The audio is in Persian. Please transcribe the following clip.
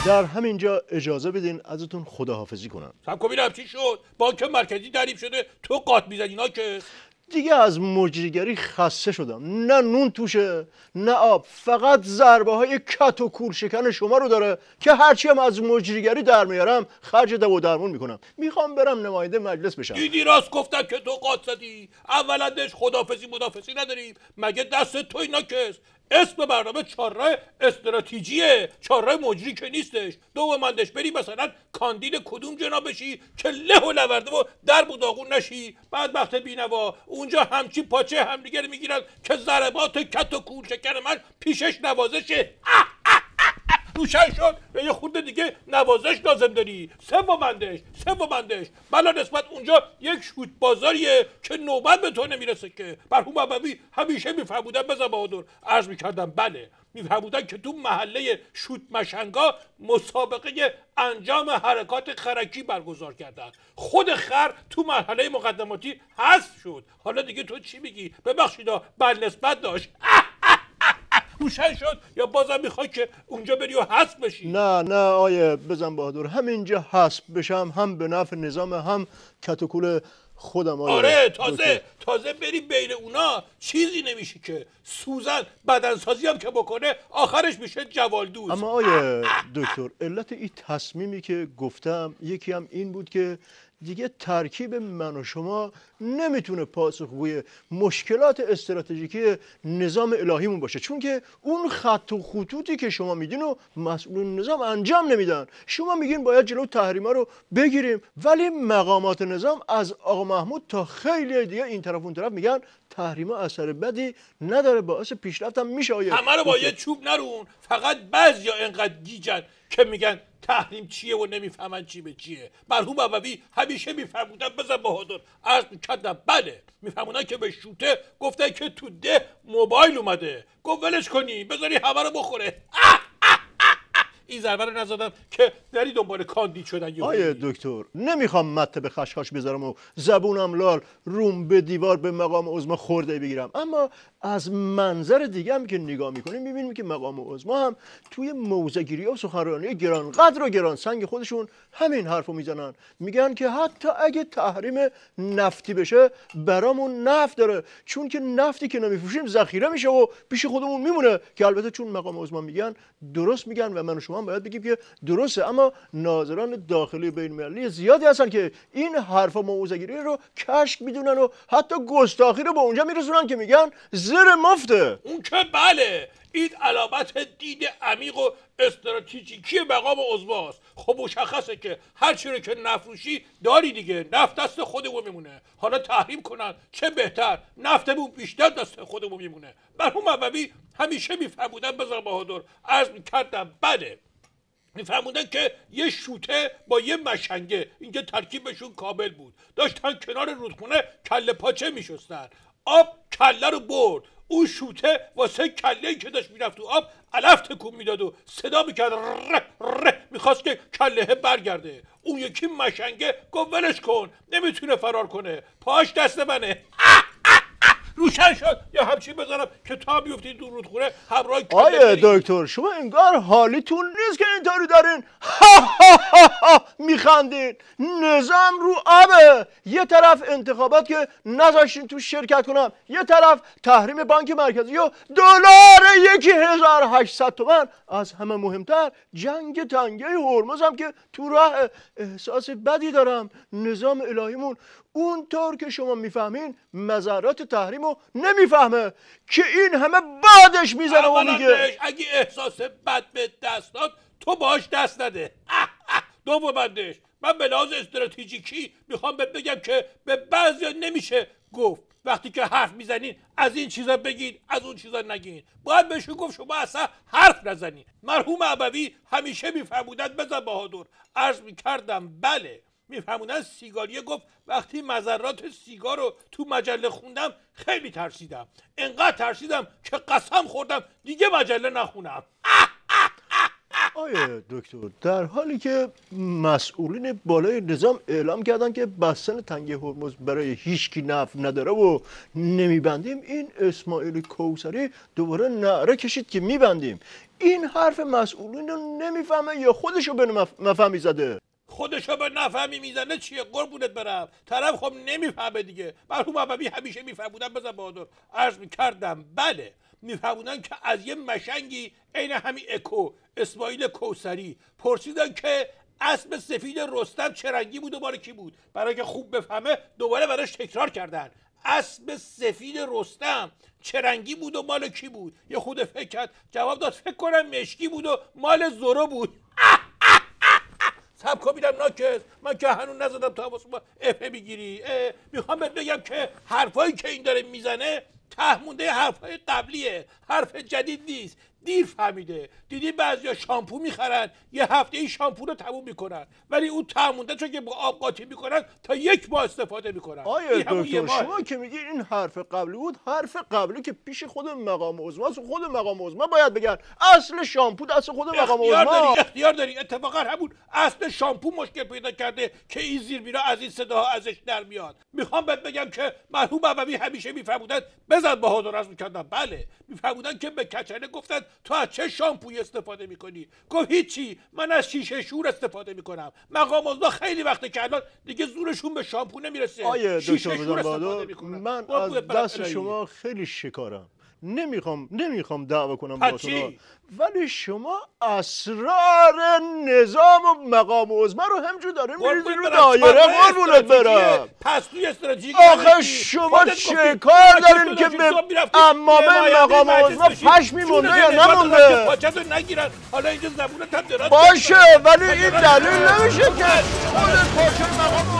در همینجا اجازه بدین ازتون خداحافظی کنم. صبر کن ببینم چی شد. بانک مرکزی تعریف شده تو قات میزنی اینا که دیگه از مجریگری خسته شدم. نه نون توشه نه آب، فقط ضربه های کت و کور شکن شما رو داره که هرچی هم از مجریگری در میارم خرج دوا و درمون میکنم. میخوام برم نماینده مجلس بشم. دیدی راست گفتم که تو قات زدی. اولندش خداحافظی مدافعی نداریم، مگه دست تو اینا کس؟ اسم برنامه چهارراه استراتژیه، چهارراه مجری که نیستش. دومندش بری مثلا کاندید کدوم جناب بشی که له و لورده و در بوداغون نشی. بعد وقت بینوا اونجا همچی پاچه همدیگر میگیرن که ضربات کت و کور شکن من پیشش نوازشه. روشن شد یا یه خورده دیگه نوازش لازم داری. سومندش بلا نسبت اونجا یک شوت بازاریه که نوبت به تو نمیرسه که. مرحوم ابوی همیشه میفهمودن بزن بهادر عرض میکردم بله میفهمودن که تو محله شوت مشنگا مسابقه انجام حرکات خرکی برگزار کردن. خود خر تو مرحله مقدماتی حذف شد. حالا دیگه تو چی میگی؟ ببخشیدا بل نسبت داشت. روشن شد یا بازم میخوای که اونجا بری و حذف بشی؟ نه آیه بزن بهادر، همینجا حذف بشم هم به نفع نظام هم کتوکول خودم. آره تازه بری بین اونا چیزی نمیشه که. سوزن بدنسازی هم که بکنه آخرش میشه جوالدوز. اما آیه دکتر علت این تصمیمی که گفتم یکی هم این بود که دیگه ترکیب من و شما نمیتونه پاسخگوی مشکلات استراتژیکی نظام الهیمون باشه، چون که اون خط و خطوطی که شما میدین و مسئولین نظام انجام نمیدن. شما میگین باید جلو تحریما رو بگیریم، ولی مقامات نظام از آقا محمود تا خیلی دیگه این طرف اون طرف میگن تحریما اثر بدی نداره، باعث پیشرفت هم میشه. همه رو با یه چوب نرون، فقط بعضیا انقدر گیجن که میگن تحریم چیه و نمیفهمن چی به چیه. مرحوم ابوی همیشه میفهموندن بزن بهادر عرض میکردم بله میفهموندن که به شوته گفتن که تو ده موبایل اومده، گفت ولش کنی بذاری همه رو بخوره. این ضربه رو نزدم که نری دنبال کاندید شدن. آیه دکتر نمیخوام مته به خشخاش بذارم و زبونم لال روم به دیوار به مقام عظما خورده بگیرم، اما از منظر دیگه هم که نگاه میکنیم میبینیم که مقام عظما هم توی موضع‌گیری و سخنرانی گرانقدر و گرانسنگ خودشون همین حرفو میزنن. میگن که حتی اگه تحریم نفتی بشه برامون نفت داره، چون که نفتی که نمیفروشیم ذخیره میشه و پیش خودمون میمونه. که البته چون مقام عظما میگن درست میگن و من و شما باید بگیم که درسته، اما ناظران داخلی بین المللی زیادی هستن که این حرفا موضع‌گیری رو کشک میدونن و حتی گستاخی رو به اونجا میرسونن که میگن زر مفته. اون که بله این علامت دید عمیق و استراتژیکی مقام عظماست. خب مشخصه که هر چی رو که نفروشی داری دیگه، نفت دست خودمون میمونه. حالا تحریم کنن چه بهتر، نفتمون بیشتر دست خودمون میمونه. مرحوم ابوی همیشه میفهمودن بزن بهادر عرض میکردم بله میفهموندن که یه شوته با یه مشنگه اینکه ترکیبشون کامل بود، داشتن کنار رودخونه کله پاچه میشستن، آب کله رو برد، اون شوته واسه کله‌ای که داشت میرفت تو آب علف تکون میداد و صدا میکرد ره میخواست که کله برگرده. اون یکی مشنگه گفت ولش کن نمیتونه فرار کنه پاش دست منه. روشن شد یا همچین بزنم که تا بیفتی دور رودخونه همراه آیه دکتر شما انگار حالیتون نیست که اینطوری دارین میخندین. نظام رو آبه، یه طرف انتخابات که نذاشتین تو شرکت کنم، یه طرف تحریم بانک مرکزی و دلار 1800 تومان، از همه مهمتر جنگ تنگه هرمز هم که تو راه. احساس بدی دارم نظام الهیمون اونطور که شما میفهمین مضرات تحریم رو نمیفهمه که این همه بعدش میزنه و میگه اگه احساس بد به دست داد تو باش دست نده. دومندش من به لحاظ استراتژیکی میخوام بگم که به بعضیا نمیشه گفت وقتی که حرف میزنین از این چیزا بگین از اون چیزا نگین، باید بهشون گفت شما اصلا حرف نزنین. مرحوم ابوی همیشه میفهمودن بزن بهادر عرض میکردم بله میفهمونن سیگاریه. گفت وقتی مضرات سیگار رو تو مجله خوندم خیلی ترسیدم، انقدر ترسیدم که قسم خوردم دیگه مجله نخونم. آیه دکتر، در حالی که مسئولین بالای نظام اعلام کردن که بستن تنگه هرمز برای هیچکی نفع نداره و نمیبندیم، این اسماعیل کوثری دوباره نعره کشید که میبندیم. این حرف مسئولین رو نمیفهمه یا خودشو به مفهمی زده؟ خودشو به نفهمی میزنه چیه قربونت برم؟ طرف خب نمیفهمه دیگه. مرحوم ابوی همیشه میفهمودن. بزن بهادر عرض میکردم بله، میفهمودن که از یه مشنگی عین همین اکو اسماعیل کوثری پرسیدن که اسب سفید رستم چه رنگی بود و مال کی بود. برای که خوب بفهمه دوباره براش تکرار کردن اسب سفید رستم چه رنگی بود و مال کی بود. یه خود فکر کرد، جواب داد فکر کنم مشکی بود و مال زورو بود. سب کن میرم ناکس، من که هنوز نزدم تا واسه ما افه میگیری. میخوام بهت بگم که حرفایی که این داره میزنه ته مونده حرفای قبلیه، حرف جدید نیست. دیر فهمیده. دیدی بعضیا شامپو میخرن یه هفته این شامپو رو تموم میکنن، ولی اون ته مونده چون که با آب قاطی میکنن تا یک ماه استفاده میکنن. آیا دکتر شما که میگی این حرف قبلی بود، حرف قبلی که پیش خود مقام عظماست، خود مقام عظما باید بگن اصل شامپو دست خود مقام عظما. اختیار داری. اتفاقا همون اصل شامپو مشکل پیدا کرده که این زیر میرا از این صداها ازش در میاد. میخوام بهت بگم که مرحوم ابوی همیشه میفهمودن. بزن بهادر از میکردن بله، میفهمودن که به کچله گفتن تو از چه شامپویی استفاده میکنی؟ گفت هیچی، من از شیشه شور استفاده میکنم. مقام عظما خیلی وقته که الان دیگه زورشون به شامپو نمیرسه. آیه دکتر بهادر، من از دست شما خیلی شکارم. نمیخوام دعوا کنم با شما، ولی شما اسرار نظام و مقام عظما رو همجور دارین میریزین رو دایره. قربونت برم. پس توی استراتژیک آخه شما چه کار دارین که به امامه مقام عظما پشمی مونده یا نمونده؟ پاچتو نگیرن. حالا اینجا زبونت هم دراز باشه، ولی این دلیل نمیشه که خود پاچه مقام